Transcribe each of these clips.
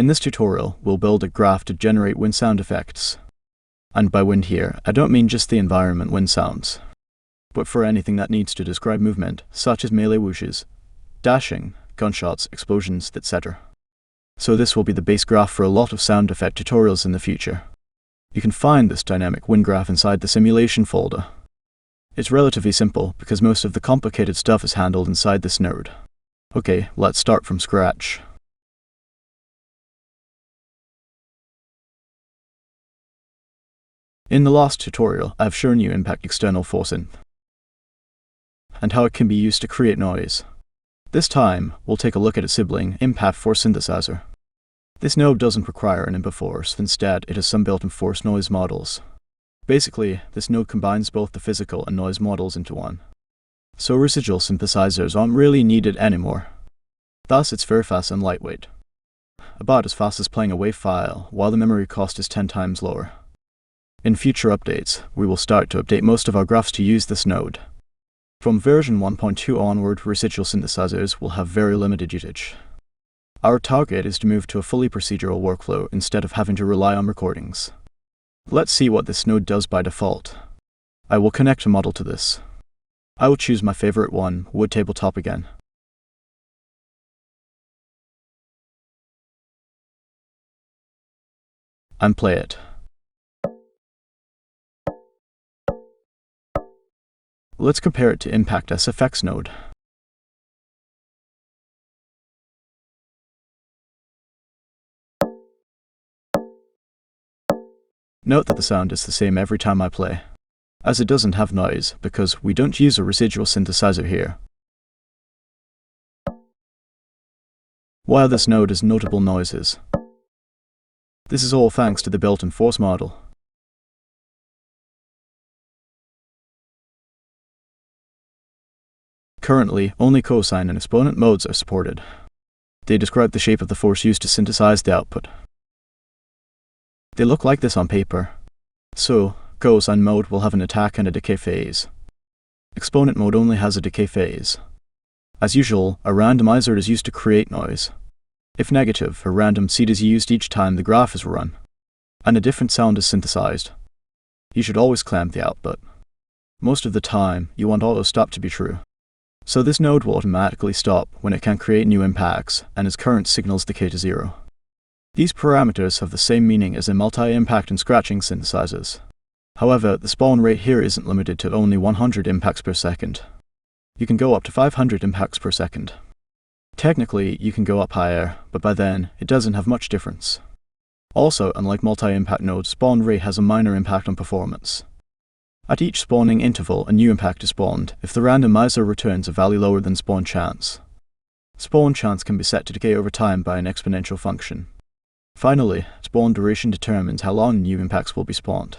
In this tutorial, we'll build a graph to generate wind sound effects. And by wind here, I don't mean just the environment wind sounds, but for anything that needs to describe movement, such as melee whooshes, dashing, gunshots, explosions, etc. So this will be the base graph for a lot of sound effect tutorials in the future. You can find this dynamic wind graph inside the simulation folder. It's relatively simple because most of the complicated stuff is handled inside this node. Okay, let's start from scratch. In the last tutorial, I've shown you Impact Force Synth and how it can be used to create noise. This time, we'll take a look at its sibling, Impact Force Synthesizer. This node doesn't require an Impact Force, instead it has some built-in force noise models. Basically, this node combines both the physical and noise models into one. So residual synthesizers aren't really needed anymore. Thus, it's very fast and lightweight. About as fast as playing a WAV file, while the memory cost is 10 times lower. In future updates, we will start to update most of our graphs to use this node. From version 1.2 onward, residual synthesizers will have very limited usage. Our target is to move to a fully procedural workflow instead of having to rely on recordings. Let's see what this node does by default. I will connect a model to this. I will choose my favorite one, wood tabletop again. And play it. Let's compare it to Impact SFX node. Note that the sound is the same every time I play, as it doesn't have noise because we don't use a residual synthesizer here. While this node has notable noises, this is all thanks to the built-in force model. Currently, only cosine and exponent modes are supported. They describe the shape of the force used to synthesize the output. They look like this on paper. So, cosine mode will have an attack and a decay phase. Exponent mode only has a decay phase. As usual, a randomizer is used to create noise. If negative, a random seed is used each time the graph is run, and a different sound is synthesized. You should always clamp the output. Most of the time, you want auto stop to be true. So this node will automatically stop when it can create new impacts and its current signals decay to 0. These parameters have the same meaning as in multi-impact and scratching synthesizers. However, the spawn rate here isn't limited to only 100 impacts per second. You can go up to 500 impacts per second. Technically, you can go up higher, but by then, it doesn't have much difference. Also, unlike multi-impact nodes, spawn rate has a minor impact on performance. At each spawning interval, a new impact is spawned if the randomizer returns a value lower than spawn chance. Spawn chance can be set to decay over time by an exponential function. Finally, spawn duration determines how long new impacts will be spawned.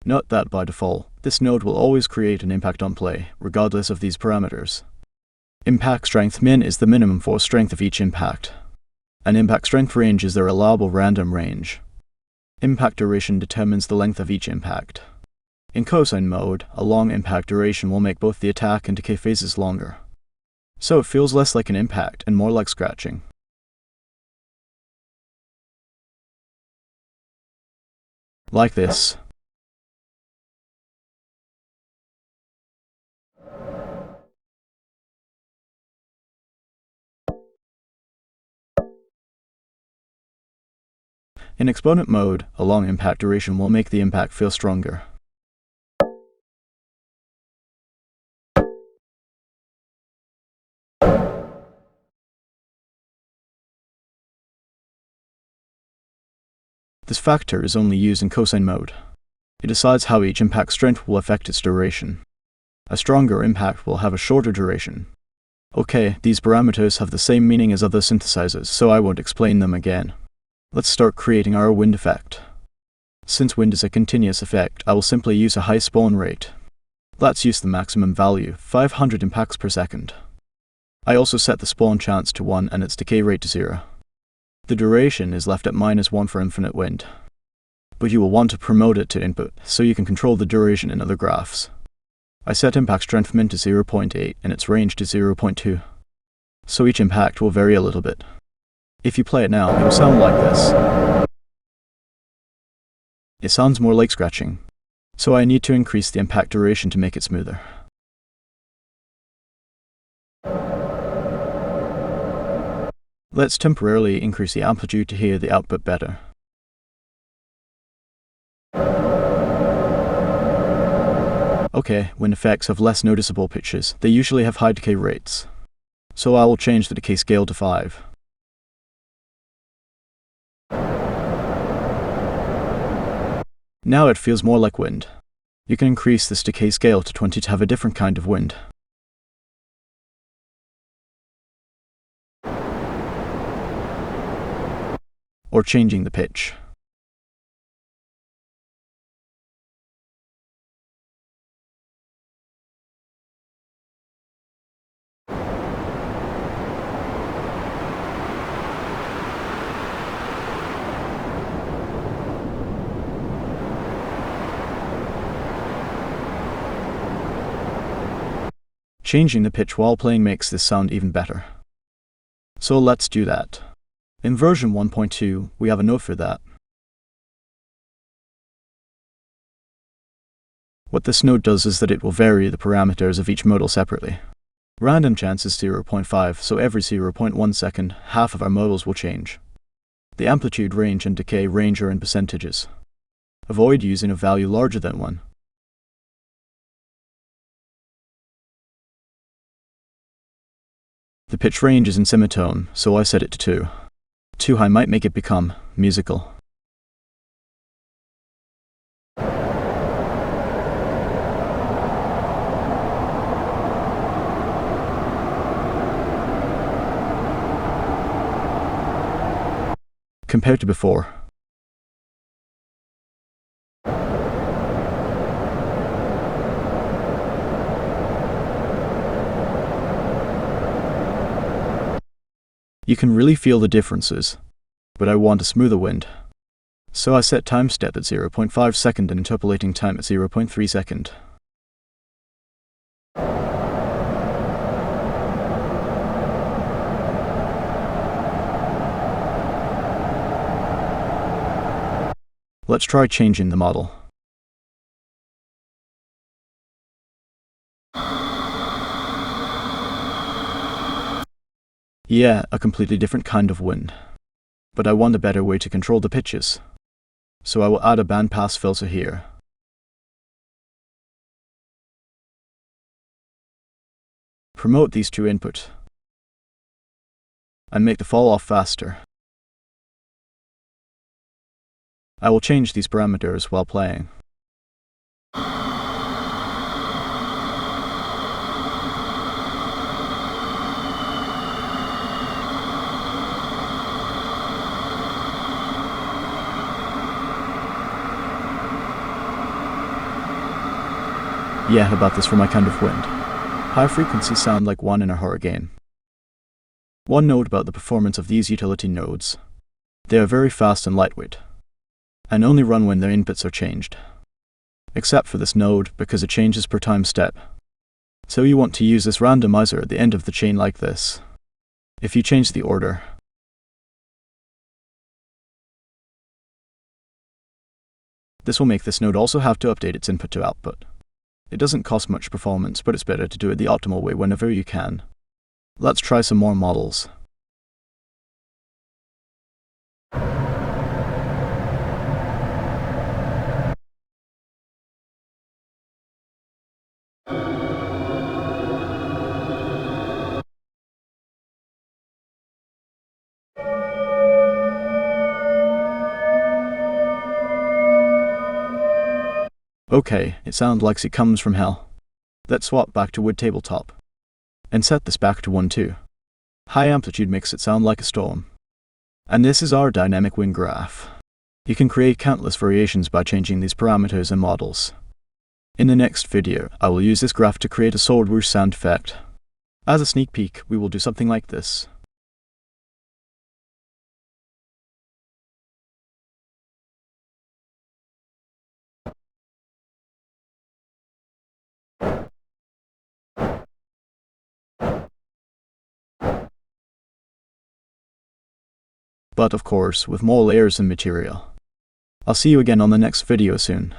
Note that by default, this node will always create an impact on play, regardless of these parameters. Impact strength min is the minimum force strength of each impact. An impact strength range is their allowable random range. Impact duration determines the length of each impact. In cosine mode, a long impact duration will make both the attack and decay phases longer. So it feels less like an impact and more like scratching. Like this. In exponent mode, a long impact duration will make the impact feel stronger. This factor is only used in cosine mode. It decides how each impact strength will affect its duration. A stronger impact will have a shorter duration. Okay, these parameters have the same meaning as other synthesizers, so I won't explain them again. Let's start creating our wind effect. Since wind is a continuous effect, I will simply use a high spawn rate. Let's use the maximum value, 500 impacts per second. I also set the spawn chance to 1 and its decay rate to 0. The duration is left at -1 for infinite wind. But you will want to promote it to input, so you can control the duration in other graphs. I set impact strength min to 0.8 and its range to 0.2. So each impact will vary a little bit. If you play it now, it will sound like this. It sounds more like scratching, so I need to increase the impact duration to make it smoother. Let's temporarily increase the amplitude to hear the output better. Okay, when effects have less noticeable pitches, they usually have high decay rates, so I will change the decay scale to 5. Now it feels more like wind. You can increase this decay scale to 20 to have a different kind of wind. Or changing the pitch. Changing the pitch while playing makes this sound even better. So let's do that. In version 1.2, we have a note for that. What this node does is that it will vary the parameters of each modal separately. Random chance is 0.5, so every 0.1 second, half of our modals will change. The amplitude, range, and decay range are in percentages. Avoid using a value larger than 1. The pitch range is in semitone, so I set it to 2. Too high might make it become musical. Compared to before. You can really feel the differences, but I want a smoother wind. So I set time step at 0.5 second and interpolating time at 0.3 second. Let's try changing the model. Yeah, a completely different kind of wind. But I want a better way to control the pitches. So I will add a bandpass filter here. Promote these two inputs. And make the fall off faster. I will change these parameters while playing. Yeah, about this for my kind of wind. High frequencies sound like one in a horror game. One note about the performance of these utility nodes. They are very fast and lightweight, and only run when their inputs are changed. Except for this node, because it changes per time step. So you want to use this randomizer at the end of the chain like this. If you change the order, this will make this node also have to update its input to output. It doesn't cost much performance, but it's better to do it the optimal way whenever you can. Let's try some more models. Okay, it sounds like it comes from hell. Let's swap back to wood tabletop. And set this back to 1 too. High amplitude makes it sound like a storm. And this is our dynamic wind graph. You can create countless variations by changing these parameters and models. In the next video, I will use this graph to create a sword whoosh sound effect. As a sneak peek, we will do something like this. but of course with more layers and material. I'll see you again on the next video soon.